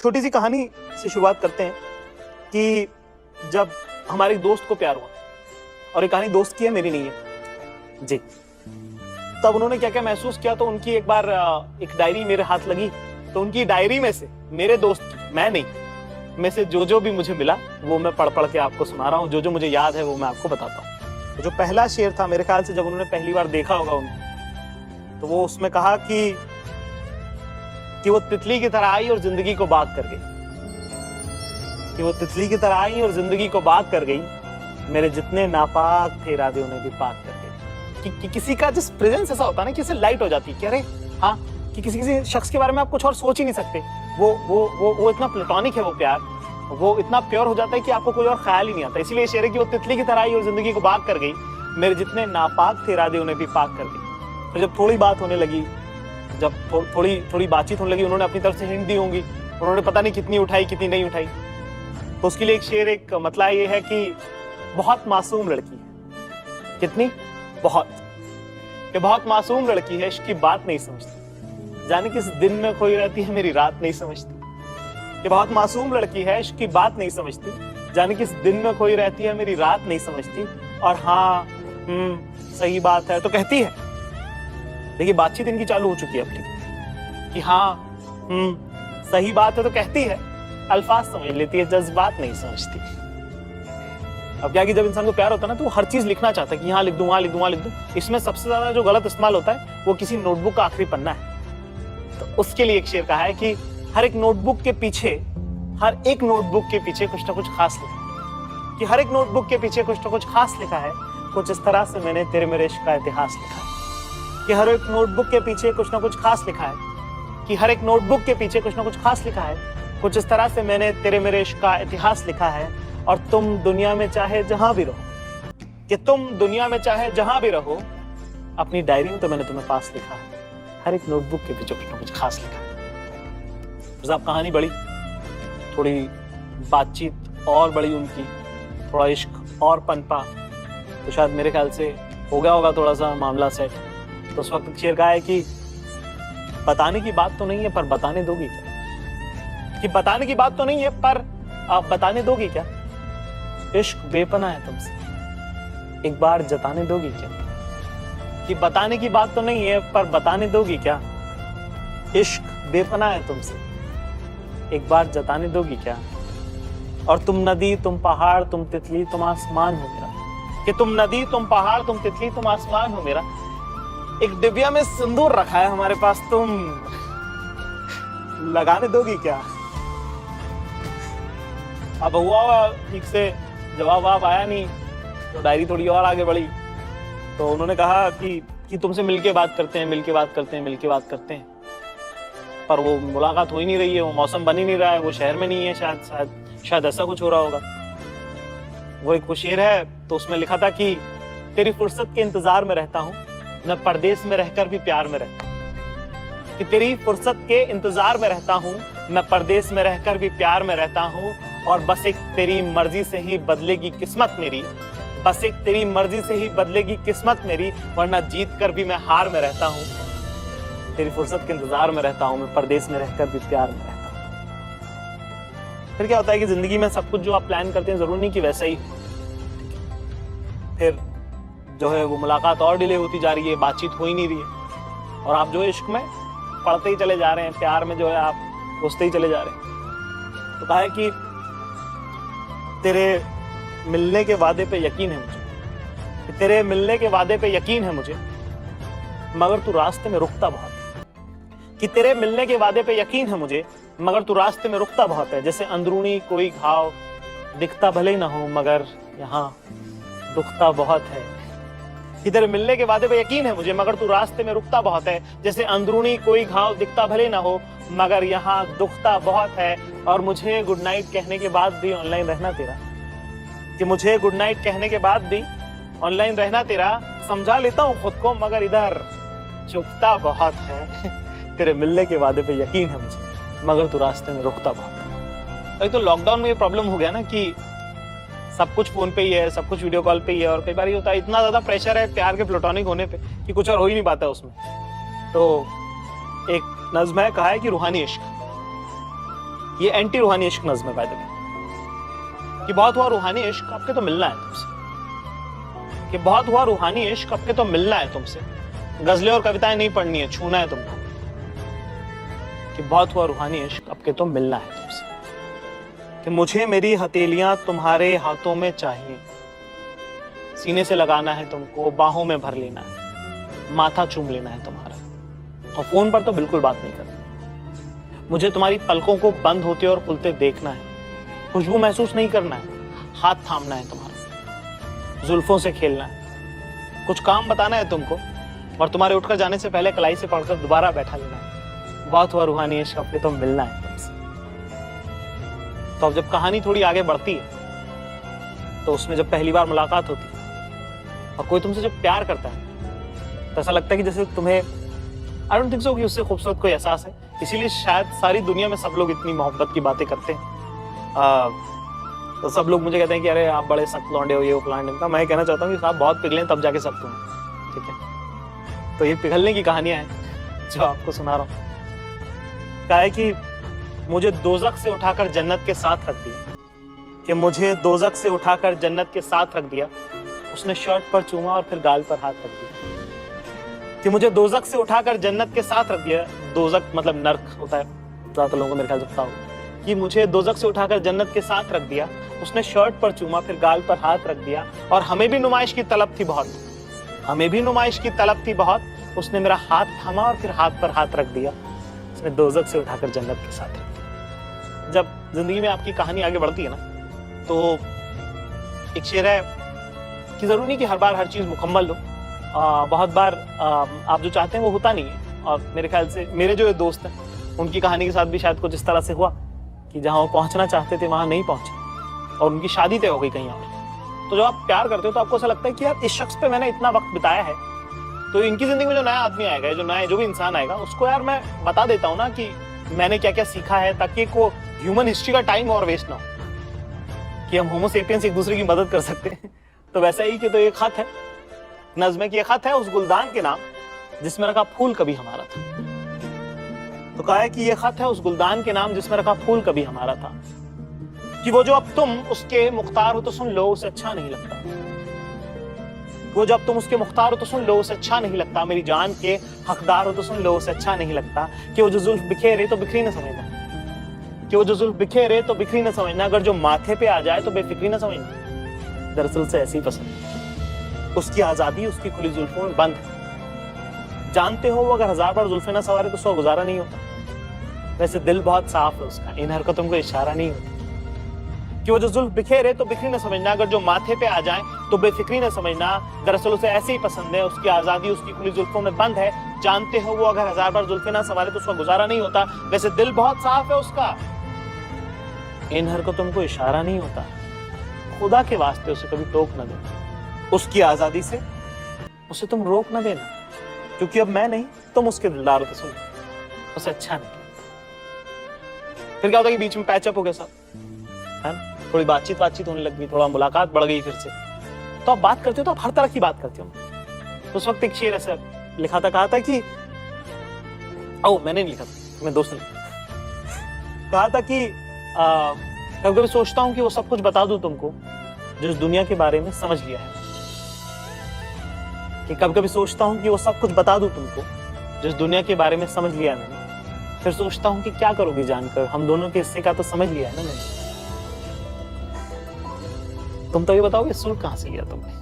छोटी सी कहानी से शुरुआत करते हैं कि जब हमारे दोस्त को प्यार हुआ, और ये कहानी दोस्त की है, मेरी नहीं है जी। तब उन्होंने क्या क्या महसूस किया, तो उनकी एक बार एक डायरी मेरे हाथ लगी, तो उनकी डायरी में से मेरे दोस्त की, मैं नहीं, में से जो जो भी मुझे मिला वो मैं पढ़ पढ़ के आपको सुना रहा हूँ। जो जो मुझे याद है वो मैं आपको बताता हूँ। तो जो पहला शेर था, मेरे ख्याल से जब उन्होंने पहली बार देखा होगा उनको, तो वो उसमें कहा कि वो तितली की तरह आई और जिंदगी को बाग कर गई, कि वो तितली की तरह आई और जिंदगी को बाग कर गई, मेरे जितने नापाक थे इरादे उन्हें भी पाक कर गई। कि किसी का जिस प्रेजेंस ऐसा होता है ना कि इससे लाइट हो जाती है कि अरे हाँ, कि किसी शख्स के बारे में आप कुछ और सोच ही नहीं सकते। वो इतना प्लेटोनिक है वो प्यार, वो इतना प्योर हो जाता है कि आपको कोई और ख्याल ही नहीं आता। इसीलिए शेर है कि वो तितली की तरह आई और जिंदगी को बाग कर गई, मेरे जितने नापाक थे इरादे उन्हें भी पाक कर गई। तो जब थोड़ी बात होने लगी, जब थोड़ी बातचीत होने लगी, उन्होंने अपनी तरफ से हिंट दी होंगी, उन्होंने पता नहीं कितनी उठाई कितनी नहीं उठाई, तो उसके लिए एक शेर, एक मतलब ये है कि बहुत मासूम लड़की है, कितनी बहुत मासूम लड़की है, इश्क की बात नहीं समझती, जाने किस दिन में खोई रहती है मेरी रात नहीं समझती। कि बहुत मासूम लड़की है, इश्क की बात नहीं समझती, जाने किस दिन में खोई रहती है मेरी रात नहीं समझती। और हाँ सही बात है तो कहती है। देखिए बातचीत इनकी चालू हो चुकी है अपनी, कि हाँ सही बात है तो कहती है, अल्फाज समझ लेती है, जज्बात नहीं समझती। अब क्या कि जब इंसान को प्यार होता है ना, तो वो हर चीज लिखना चाहता है कि यहाँ लिख दूं, वहां लिख दूं, वहां लिख दूं। इसमें सबसे ज्यादा जो गलत इस्तेमाल होता है वो किसी नोटबुक का आखिरी पन्ना है। तो उसके लिए एक शेर कहा है कि हर एक नोटबुक के पीछे कुछ ना कुछ खास लिखा है, कि हर एक नोटबुक के पीछे कुछ ना कुछ खास लिखा है, कुछ इस तरह से मैंने तेरे मेरे इश्क का इतिहास लिखा है। कि हर एक नोटबुक के पीछे कुछ ना कुछ खास लिखा है, कि हर एक नोटबुक के पीछे कुछ ना कुछ खास लिखा है, कुछ इस तरह से मैंने तेरे मेरे इश्क का इतिहास लिखा है। और तुम दुनिया में चाहे जहां भी रहो, कि तुम दुनिया में चाहे जहां भी रहो, अपनी डायरी में तो मैंने तुम्हें पास लिखा है, हर एक नोटबुक के पीछे कुछ ना कुछ खास लिखा है। साहब कहानी बड़ी, थोड़ी बातचीत और बड़ी उनकी, थोड़ा इश्क और पनपा, तो शायद मेरे ख्याल से हो गया होगा थोड़ा सा मामला सेट। तो उस वक्त शेर का है कि बताने की बात तो नहीं है पर बताने दोगी क्या, कि बताने की बात तो नहीं है पर आप बताने दोगी क्या, इश्क बेपनाह है तुमसे एक बार जताने दोगी क्या। कि बताने की बात तो नहीं है पर बताने दोगी क्या, इश्क बेपनाह है तुमसे एक बार जताने दोगी क्या। और तुम नदी तुम पहाड़ तुम तितली तुम आसमान हो मेरा, कि तुम नदी तुम पहाड़ तुम तितली तुम आसमान हो मेरा, एक डिबिया में सिंदूर रखा है हमारे पास, तुम लगाने दोगी क्या। अब हुआ ठीक से जवाब आप आया नहीं, तो डायरी थोड़ी और आगे बढ़ी। तो उन्होंने कहा कि तुमसे मिलके बात करते हैं, पर वो मुलाकात हो ही नहीं रही है, वो मौसम बन ही नहीं रहा है, वो शहर में नहीं है, शायद ऐसा कुछ हो रहा होगा। वो एक शेर है, तो उसमें लिखा था कि तेरी फुर्सत के इंतजार में रहता हूँ, मैं परदेश में रहकर भी प्यार में रहता हूँ। कि तेरी फुर्सत के इंतजार में रहता हूँ, मैं परदेश में रहकर भी प्यार में रहता हूँ। और बस एक तेरी मर्जी से ही बदलेगी किस्मत मेरी, बस एक तेरी मर्जी से ही बदलेगी किस्मत मेरी, वरना जीत कर भी मैं हार में रहता हूँ। तेरी फुर्सत के इंतजार में रहता हूँ, मैं परदेश में रहकर भी प्यार में रहता हूँ। फिर क्या होता है कि जिंदगी में सब कुछ जो आप प्लान करते हैं जरूरी नहीं कि वैसा ही, फिर जो है वो मुलाकात और डिले होती जा रही है, बातचीत हो ही नहीं रही है, और आप जो है इश्क में पढ़ते ही चले जा रहे हैं, प्यार में जो है आप घुसते ही चले जा रहे हैं। तो कहा है कि तेरे मिलने के वादे पे यकीन है मुझे, तेरे मिलने के वादे पे यकीन है मुझे, मगर तू रास्ते में रुकता बहुत है। कि तेरे मिलने के वादे पे यकीन है मुझे, मगर तू रास्ते में रुकता बहुत है, जैसे अंदरूनी कोई घाव दिखता भले ना हो मगर यहाँ दुखता बहुत है। कि तेरे मिलने के वादे पे यकीन है मुझे, मगर तू रास्ते में रुकता बहुत है, जैसे अंदरूनी कोई घाव दिखता भले ना हो मगर यहाँ दुखता बहुत है। और मुझे गुड नाइट कहने के बाद भी ऑनलाइन रहना तेरा, कि मुझे गुड नाइट कहने के बाद भी ऑनलाइन रहना तेरा, समझा लेता हूँ खुद को मगर इधर चुपता बहुत है। तेरे मिलने के वादे पे यकीन है मुझे, मगर तू रास्ते में रुकता बहुत है। अभी तो लॉकडाउन में ये प्रॉब्लम हो गया ना कि सब कुछ फोन पे ही है, सब कुछ वीडियो कॉल पे ही है, और कई बार ये होता है इतना ज्यादा प्रेशर है प्यार के प्लेटोनिक होने पे कि कुछ और हो ही नहीं पाता उसमें। तो एक नज़्म है, कहा है कि रूहानी इश्क, ये एंटी रूहानी इश्क नज्म है बाय द वे, कि बहुत हुआ रूहानी इश्क, आपके तो मिलना है तुमसे, कि बहुत हुआ रूहानी इश्क, आपके तो मिलना है तुमसे, गजलें और कविताएं नहीं पढ़नी है, छूना है तुमको, कि बहुत हुआ रूहानी इश्क, आपके तो मिलना है तुमसे, कि मुझे मेरी हथेलियां तुम्हारे हाथों में चाहिए, सीने से लगाना है तुमको, बाहों में भर लेना है, माथा चूम लेना है तुम्हारा, और फोन पर तो बिल्कुल बात नहीं करनी। मुझे तुम्हारी पलकों को बंद होते और खुलते देखना है, खुशबू महसूस नहीं करना है, हाथ थामना है तुम्हारा, जुल्फों से खेलना है, कुछ काम बताना है तुमको, और तुम्हारे उठकर जाने से पहले कलाई से पढ़कर दोबारा बैठा लेना है। बहुत हुआ रूहानी इश्क, अब तो मिलना है तुमसे। तो अब जब कहानी थोड़ी आगे बढ़ती है, तो उसमें जब पहली बार मुलाकात होती है और कोई तुमसे जब प्यार करता है, तो ऐसा लगता है कि जैसे तुम्हें, आई डोंट थिंक सो कि उससे खूबसूरत कोई एहसास है। इसीलिए शायद सारी दुनिया में सब लोग इतनी मोहब्बत की बातें करते हैं। तो सब लोग मुझे कहते हैं कि अरे आप बड़े सख्त लौंडे हो, ये हो फलाने का। मैं कहना चाहता हूँ कि साहब बहुत पिघले तब जाके सख्त हुए, ठीक है। तो ये पिघलने की कहानियां हैं जो आपको सुना रहा हूँ। कहा है कि मुझे दोजख से उठाकर जन्नत के साथ रख दिया, कि मुझे दोजख से उठाकर जन्नत के साथ रख दिया, उसने शर्ट पर चूमा और फिर गाल पर हाथ रख दिया, कि मुझे दोजख से उठाकर जन्नत के साथ रख दिया। दोजख मतलब नर्क होता है, ज्यादातर लोगों को मेरे ख्याल से पता होगा, कि मुझे दोजख से उठाकर जन्नत के साथ रख दिया, उसने शर्ट पर चूमा फिर गाल पर हाथ रख दिया, और हमें भी नुमाइश की तलब थी बहुत, हमें भी नुमाइश की तलब थी बहुत, उसने मेरा हाथ थामा और फिर हाथ पर हाथ रख दिया, उसने दोजख से उठाकर जन्नत के साथ रख दिया। जब जिंदगी में आपकी कहानी आगे बढ़ती है ना, तो एक शेर है कि जरूरी नहीं कि हर बार हर चीज मुकम्मल हो। बहुत बार आप जो चाहते हैं वो होता नहीं है। और मेरे ख्याल से मेरे जो दोस्त हैं, उनकी कहानी के साथ भी शायद कुछ इस तरह से हुआ कि जहां वो पहुंचना चाहते थे वहां नहीं पहुंचे और उनकी शादी तय हो गई कहीं और। तो जब आप प्यार करते हो तो आपको ऐसा लगता है कि यार इस शख्स पे मैंने इतना वक्त बिताया है, तो इनकी जिंदगी में जो नया आदमी आएगा, जो भी इंसान आएगा, उसको यार मैं बता देता हूँ ना कि मैंने क्या क्या सीखा है, ताकि को ह्यूमन हिस्ट्री का टाइम और वेस्ट ना हो, कि हम होमोसेपियंस एक दूसरे की मदद कर सकते हैं। तो वैसा ही कि तो ये खत है, नज़्म की खत है उस गुलदान के नाम जिसमें रखा फूल कभी हमारा था। तो कहा है कि ये खत है उस गुलदान के नाम जिसमें रखा फूल कभी हमारा था, कि वो जो अब तुम उसके मुख्तार हो तो सुन लो, उसे अच्छा नहीं लगता। वो जब तुम उसके मुख्तार हो तो सुन लो, उसे अच्छा नहीं लगता। मेरी जान के हकदार हो तो सुन लो, उसे अच्छा नहीं लगता। कि वो जो जुल्फ बिखेरे तो बिखरी न समझना, कि वो जो जुल्फ बिखेरे तो बिखरी न समझना, अगर जो माथे पे आ जाए तो बेफिक्री न समझना। दरअसल से ऐसी पसंद, उसकी आजादी उसकी खुली जुल्फों में बंद है। जानते हो वो अगर 1000 बार जुल्फे ना सवारे तो 100 गुजारा नहीं होता। वैसे दिल बहुत साफ है उसका, इन हरकतों को इशारा नहीं होता। कि वो जो जुल्फ बिखेरे तो बिखरी न समझना, अगर जो माथे पे आ जाए तो बेफिक्री न समझना। दरअसल उसे ऐसे ही पसंद है, उसकी आजादी उसकी खुली जुल्फों में बंद है। जानते हो वो अगर 1000 बार जुल्फे ना सवारे तो उसका गुजारा नहीं होता। वैसे दिल बहुत साफ है उसका, इन हरकतों को इशारा नहीं होता। खुदा के वास्ते उसे कभी टोक न देना, उसकी आजादी से उसे तुम रोक न देना, क्योंकि अब मैं नहीं तुम उसके दिलदार हो तो सुन, उसे अच्छा नहीं। फिर क्या होता है कि बीच में पैचअप हो गया सब, है ना, थोड़ी बातचीत होने लग गई, थोड़ा मुलाकात बढ़ गई फिर से। तो आप बात करते हो तो आप हर तरह की बात करते हो। तो उस वक्त एक शेर ऐसा लिखा था, कहा था कि मैंने नहीं लिखा था, मेरे दोस्त ने कहा था कि कभी कभी सोचता हूं कि वो सब कुछ बता दूं तुमको जो इस दुनिया के बारे में समझ लिया है। कि कभी कभी सोचता हूं कि वो सब कुछ बता दूं तुमको जो इस दुनिया के बारे में समझ लिया मैंने। फिर सोचता हूं कि क्या करोगी जानकर, हम दोनों के हिस्से का तो समझ लिया है ना मैंने। तुम तो ये बताओगे सुर कहां से लिया तुमने।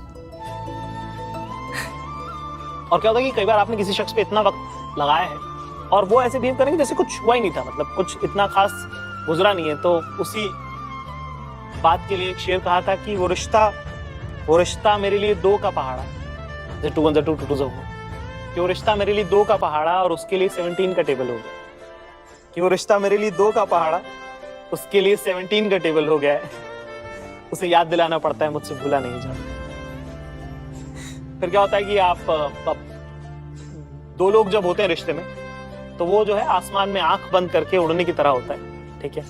और क्या होता है कि कई बार आपने किसी शख्स पे इतना वक्त लगाया है और वो ऐसे बिहेव करेंगे जैसे कुछ हुआ ही नहीं था, मतलब कुछ इतना खास गुजरा नहीं है। तो उसी बात के लिए एक शेर कहा था कि वो रिश्ता मेरे लिए 2 का पहाड़ा, जैसे 2 1 2 2 2 कि वो रिश्ता मेरे लिए 2 का पहाड़ा और उसके लिए 17 का टेबल हो गया। कि वो रिश्ता मेरे लिए 2 का पहाड़ा, उसके लिए 17 का टेबल हो गया है। उसे याद दिलाना पड़ता है, मुझसे भूला नहीं जाता। फिर क्या होता है कि आप 2 लोग जब होते हैं रिश्ते में, तो वो जो है आसमान में आंख बंद करके उड़ने की तरह होता है, ठीक है।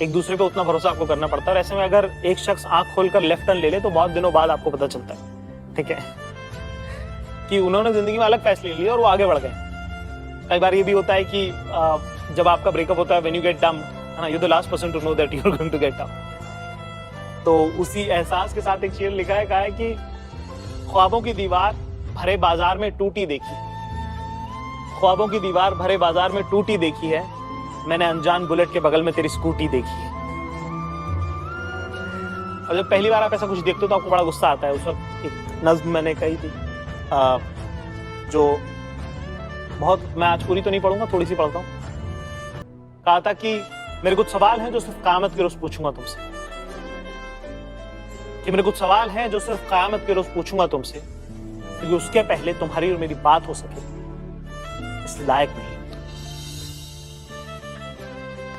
एक दूसरे पे उतना भरोसा आपको करना पड़ता है। और ऐसे में अगर एक शख्स आंख खोलकर लेफ्ट टर्न ले ले तो बहुत दिनों बाद आपको पता चलता है, ठीक है, कि उन्होंने जिंदगी में अलग फैसले लिए और वो आगे बढ़ गए। कई बार ये भी होता है कि जब आपका ब्रेकअप होता है, व्हेन यू गेट डम्प्ड, है ना, you the last person to know that you are going to get up. तो उसी एहसास के साथ एक शेर लिखा है, कहा है कि ख्वाबों की दीवार भरे बाजार में टूटी देखी, ख्वाबों की दीवार भरे बाजार में टूटी देखी है, मैंने अनजान बुलेट के बगल में तेरी स्कूटी देखी है। और जब पहली बार आप ऐसा कुछ देखते हो तो आपको बड़ा गुस्सा आता है। उस वक्त एक नज्म मैंने कही थी जो बहुत, मैं आज पूरी तो नहीं पढ़ूंगा, थोड़ी सी पढ़ता हूं। कहा था कि मेरे कुछ सवाल हैं जो सिर्फ क़यामत के रोज पूछूंगा तुमसे, कि मेरे कुछ सवाल हैं जो सिर्फ क़यामत के रोज पूछूंगा तुमसे, क्योंकि उसके पहले तुम्हारी और मेरी बात हो सके इस लायक नहीं।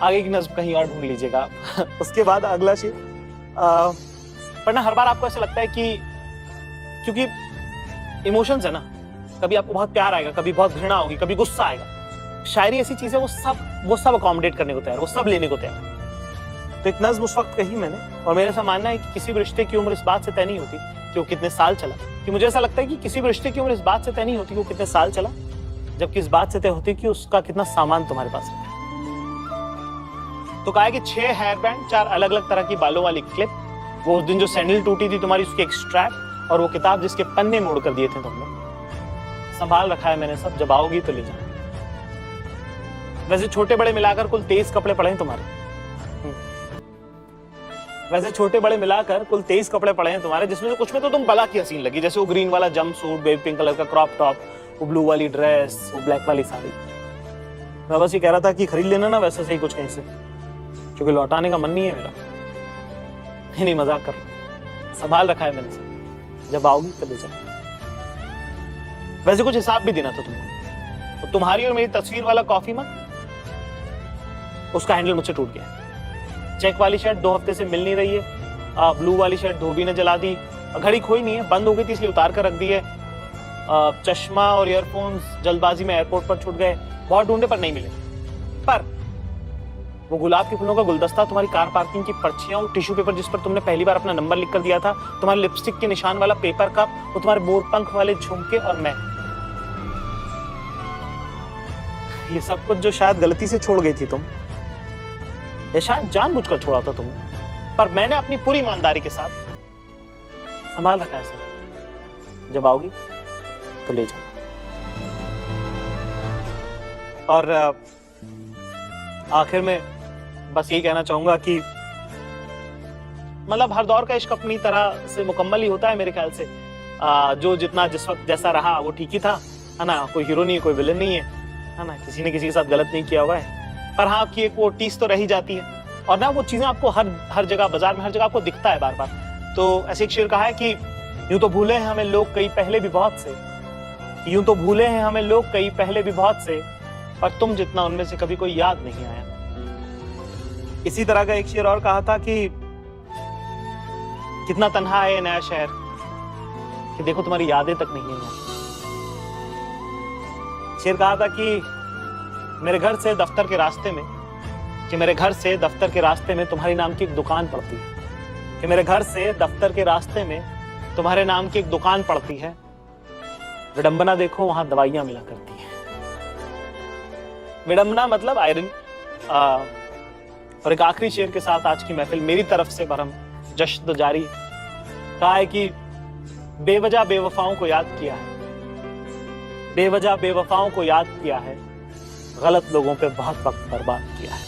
आगे की नज्म कहीं और ढूंढ लीजिएगा आप। उसके बाद अगला शेर पढ़ना। हर बार आपको ऐसा लगता है कि क्योंकि इमोशंस है ना, कभी आपको बहुत प्यार आएगा, कभी बहुत घृणा होगी, कभी गुस्सा आएगा। शायरी ऐसी चीज है, वो सब अकोमोडेट करने को तैयार, वो सब लेने को तैयार। तो एक नज्म उस वक्त कही मैंने, और मेरा ऐसा मानना है कि किसी भी रिश्ते की उम्र इस बात से तय नहीं होती कि वो कितने साल चला, कि मुझे ऐसा लगता है कि किसी भी रिश्ते की उम्र इस बात से तय नहीं होती कि वो कितने साल चला, जबकि इस बात से तय होती कि उसका कितना सामान तुम्हारे पास रखा। तो कहा है कि 6 हेयर बैंड, 4 अलग अलग तरह की बालों वाली क्लिप, वो उस दिन जो सैंडल टूटी थी तुम्हारी उसकी एक स्ट्रैप, और वो किताब जिसके पन्ने मोड़ कर दिए थे तुमने, संभाल रखा है मैंने सब, जब आओगी तो ले जाना। वैसे छोटे बड़े मिलाकर कुल 23 कपड़े पड़े हैं तुम्हारे, वैसे छोटे बड़े मिलाकर कुल 23 कपड़े पड़े हैं तुम्हारे, जिसमें से कुछ में तो तुम बला की हसीन लगी, जैसे वो ग्रीन वाला jump suit, baby pink colour का क्रॉप टॉप, वो ब्लू वाली ड्रेस, वो ब्लैक वाली साड़ी। मैं बस ये कह रहा था कि खरीद लेना ना वैसे सही कुछ कहीं से, क्योंकि लौटाने का मन नहीं है मेरा। नहीं मजाक कर, संभाल रखा है मैंने सब, जब आओगी तब ले जाना। वैसे कुछ हिसाब भी देना था तुमको। तो तुम्हारी और मेरी तस्वीर वाला कॉफी मग, उसका हैंडल मुझसे टूट गया। चेक वाली शर्ट 2 हफ्ते से मिल नहीं रही है, ब्लू वाली शर्ट धोबी ने जला दी, घड़ी खोई नहीं है, बंद हो गई थी इसलिए उतार कर रख दी है। चश्मा और ईयरफोन्स जल्दबाजी में एयरपोर्ट पर छूट गए, बहुत ढूंढे पर नहीं मिले। पर वो गुलाब के फूलों का गुलदस्ता, तुम्हारी कार पार्किंग की पर्चियां, टिश्यू पेपर जिस पर तुमने पहली बार अपना नंबर लिख कर दिया था, तुम्हारे लिपस्टिक के निशान वाला पेपर कप, वो तुम्हारे मोरपंख वाले झुमके, और मैं, ये सब कुछ जो शायद गलती से छोड़ गई थी तुम, या शायद जानबूझकर छोड़ा था तुम, पर मैंने अपनी पूरी ईमानदारी के साथ संभाल रखा है सर। जब आओगी तो ले जाओ। और आखिर में बस यही कहना चाहूंगा कि मतलब हर दौर का इश्क अपनी तरह से मुकम्मल ही होता है मेरे ख्याल से। जो जितना जिस वक्त जैसा रहा वो ठीक ही था, है ना। कोई हीरो नहीं है, कोई विलन नहीं है ना। किसी ने किसी के साथ गलत नहीं किया हुआ है, पर हाँ आपकी एक वो टीस तो रही जाती है, और ना वो चीजें आपको हर जगह, बाजार में हर जगह आपको दिखता है बार बार। तो ऐसे एक शेर कहा है कि यूं तो भूले हैं हमें लोग कई पहले भी बहुत से, यूं तो भूले हैं हमें लोग कई पहले भी बहुत से, पर तुम जितना उनमें से कभी कोई याद नहीं आया। इसी तरह का एक शेर और कहा था कि कितना तन्हा है ये नया शहर, कि देखो तुम्हारी यादें तक नहीं है। शेर कहा था कि मेरे घर से दफ्तर के रास्ते में, कि मेरे घर से दफ्तर के रास्ते में तुम्हारी नाम की एक दुकान पड़ती है, कि मेरे घर से दफ्तर के रास्ते में तुम्हारे नाम की एक दुकान पड़ती है। विडंबना देखो वहां दवाइयां मिला करती है। विडंबना मतलब आयरन। और एक आखिरी शेर के साथ आज की महफिल मेरी तरफ से भरम जश्न जारी। कहा है कि बेवजह बेवफाओं को याद किया है, बेवजह बेवफाओं को याद किया है, गलत लोगों पे बहुत वक्त बर्बाद किया है।